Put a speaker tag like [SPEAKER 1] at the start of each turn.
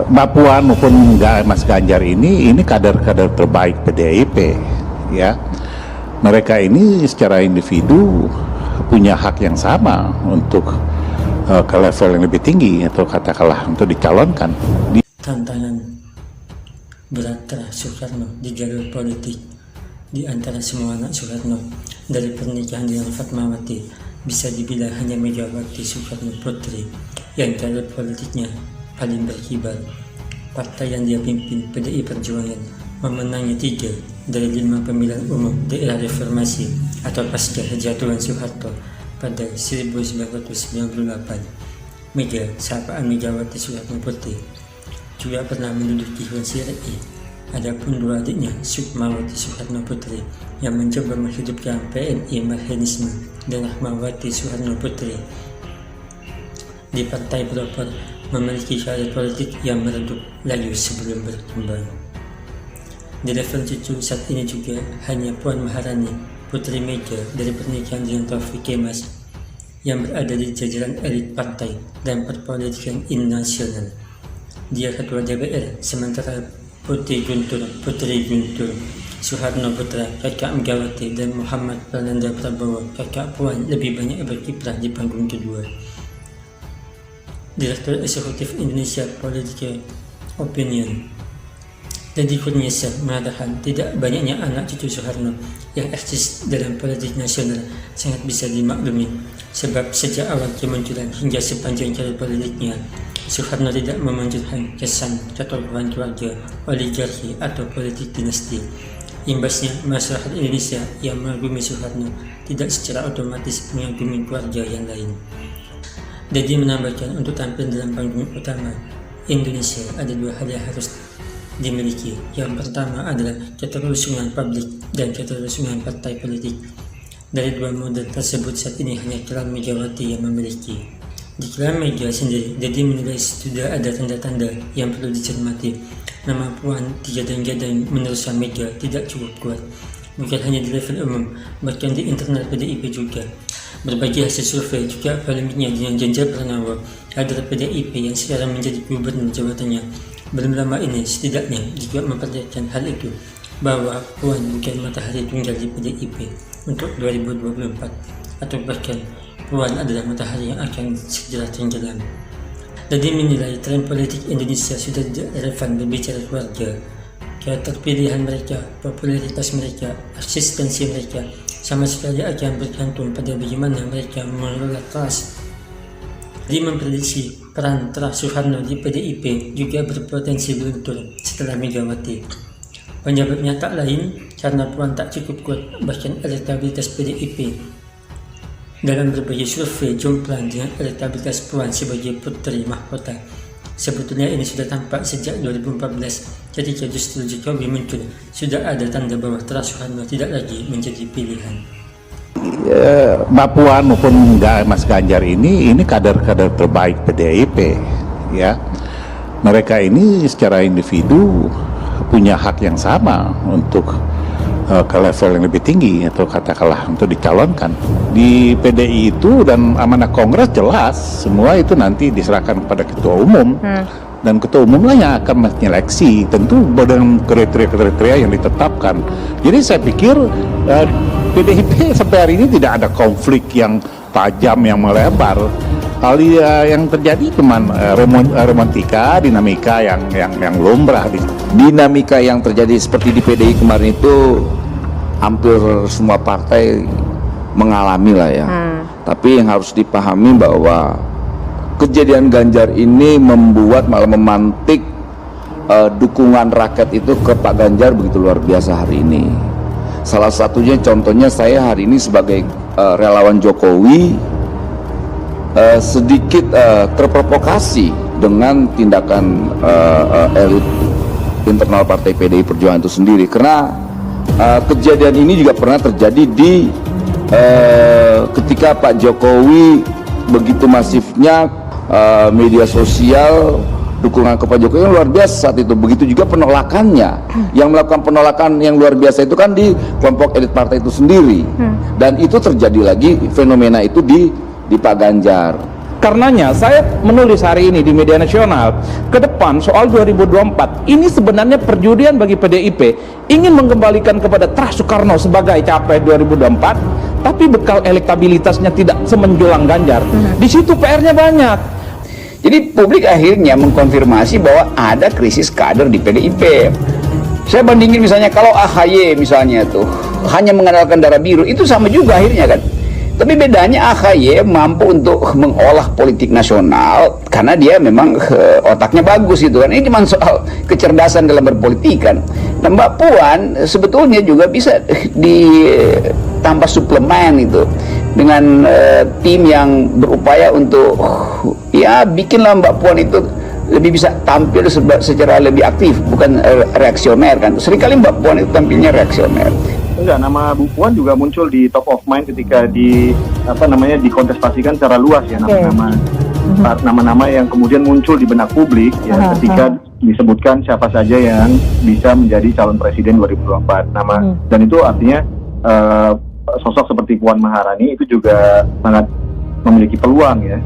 [SPEAKER 1] Mbak Puan maupun Mas Ganjar ini kader-kader terbaik PDIP, ya. Mereka ini secara individu punya hak yang sama untuk ke level yang lebih tinggi atau katakanlah untuk dicalonkan.
[SPEAKER 2] Tantangan berat terhadap Soekarno di jalur politik di antara semua anak Soekarno dari pernikahan dengan Fatmawati bisa dibilang hanya Megawati Soekarno Putri yang jalur politiknya paling berkibar. Partai yang dia pimpin, PDI Perjuangan, memenangi 3 dari 5 pemilihan umum di era reformasi atau pasca kejatuhan Soeharto pada 1998. Mega, sapaan Megawati Soekarno Putri, juga pernah menduduki kursi RI. Adapun 2 adiknya, Sukmawati Soekarno Putri, yang mencoba menghidupkan PNI Marxisme, dan Rahmawati Soekarno Putri di Partai Pelopor, memiliki karir politik yang meredup layu sebelum berkembang. Di level cucu saat ini juga hanya Puan Maharani, putri Mega dari pernikahan dengan Taufik Kemas, yang berada di jajaran elit partai dan perpolitikan nasional. Dia ketua DPR, sementara Putri Guntur Soeharno Putra, kakak Megawati, dan Muhammad Prananda Prabowo, kakak Puan, lebih banyak berkiprah di panggung kedua. Direktur Eksekutif Indonesia Political Opinion, Deddy Kurniasa, mengatakan tidak banyaknya anak cucu Soeharno yang eksis dalam politik nasional sangat bisa dimaklumi, sebab sejak awal kemunculan hingga sepanjang karir politiknya, Soeharno tidak memunculkan kesan ketokohan keluarga, oligarki, atau politik dinasti. Imbasnya, masyarakat Indonesia yang mengagumi Soeharno tidak secara otomatis mengagumi keluarga yang lain. Deddy menambahkan, untuk tampil dalam panggung utama Indonesia ada 2 hal yang harus dimiliki. Yang pertama adalah keterlangsungan publik dan keterlangsungan partai politik. Dari 2 model tersebut saat ini hanya klan Megawati yang memiliki. Di klan Mega sendiri, Deddy menilai sudah ada tanda-tanda yang perlu dicermati. Nama Puan digadang-gadang meneruskan Mega tidak cukup kuat, bukan hanya di level umum, bahkan di internal PDIP juga. Berbagai hasil survei juga polemiknya dengan Ganjar Pranowo, kader PDIP yang sekarang menjadi gubernur Jawa Tengah, belum lama ini setidaknya juga memperlihatkan hal itu, bahwa Puan bukan matahari tunggal di PDIP untuk 2024, atau bahkan Puan adalah matahari yang akan segera tenggelam. Deddy menilai tren politik Indonesia sudah tidak relevan berbicara keluarga. Keterpilihan mereka, popularitas mereka, eksistensi mereka sama sekali akan bergantung pada bagaimana mereka mengelola kelas. Deddy memprediksi peran Soeharno di PDIP juga berpotensi luntur setelah Megawati. Penyebabnya tak lain karena Puan tak cukup kuat, bahkan elektabilitas PDIP dalam berbagai survei jomplang dengan elektabilitas Puan sebagai putri mahkota. Sebetulnya ini sudah tampak sejak 2014 ketika justru Jokowi muncul. Sudah ada tanda bahwa Soeharno tidak lagi menjadi pilihan.
[SPEAKER 1] Mbak Puan maupun Mas Ganjar ini kader-kader terbaik PDIP, ya. Mereka ini secara individu punya hak yang sama untuk ke level yang lebih tinggi atau katakanlah untuk dicalonkan. Di PDI itu dan amanah Kongres jelas semua itu nanti diserahkan kepada ketua umum, dan ketua umum lah yang akan menyeleksi, tentu dengan kriteria yang ditetapkan. Jadi saya pikir PDIP sampai hari ini tidak ada konflik yang tajam yang melebar. Hal yang terjadi cuma romantika, dinamika yang lumrah.
[SPEAKER 3] Dinamika yang terjadi seperti di PDI kemarin itu hampir semua partai mengalami lah ya. Tapi yang harus dipahami bahwa kejadian Ganjar ini membuat malah memantik dukungan rakyat itu ke Pak Ganjar begitu luar biasa hari ini. Salah satunya contohnya saya hari ini sebagai relawan Jokowi sedikit terprovokasi dengan tindakan elit internal partai PDI Perjuangan itu sendiri, karena kejadian ini juga pernah terjadi di ketika Pak Jokowi begitu masifnya media sosial dukungan kepada Jokowi yang luar biasa saat itu. Begitu juga penolakannya, yang melakukan penolakan yang luar biasa itu kan di kelompok elit partai itu sendiri, dan itu terjadi lagi fenomena itu di Pak Ganjar.
[SPEAKER 4] Karenanya saya menulis hari ini di media nasional, ke depan soal 2024 ini sebenarnya perjudian bagi PDIP, ingin mengembalikan kepada trust Soekarno sebagai capres 2024, tapi bekal elektabilitasnya tidak semenjulang Ganjar. Di situ PR-nya banyak.
[SPEAKER 5] Jadi publik akhirnya mengkonfirmasi bahwa ada krisis kader di PDIP. Saya bandingin misalnya kalau AHY misalnya tuh hanya mengandalkan darah biru, itu sama juga akhirnya kan. Tapi bedanya AHY mampu untuk mengolah politik nasional karena dia memang otaknya bagus gitu kan. Ini cuma soal kecerdasan dalam berpolitik kan. Nah, Mbak Puan sebetulnya juga bisa ditambah suplemen itu dengan tim yang berupaya untuk ya bikinlah Mbak Puan itu lebih bisa tampil secara lebih aktif, bukan reaksioner kan. Seringkali Mbak Puan itu tampilnya reaksioner.
[SPEAKER 6] Enggak, nama Bu Puan juga muncul di top of mind ketika dikontestasikan secara luas ya, nama-nama yang kemudian muncul di benak publik ya ketika disebutkan siapa saja yang bisa menjadi calon presiden 2024. Dan itu artinya sosok seperti Puan Maharani itu juga sangat memiliki peluang ya.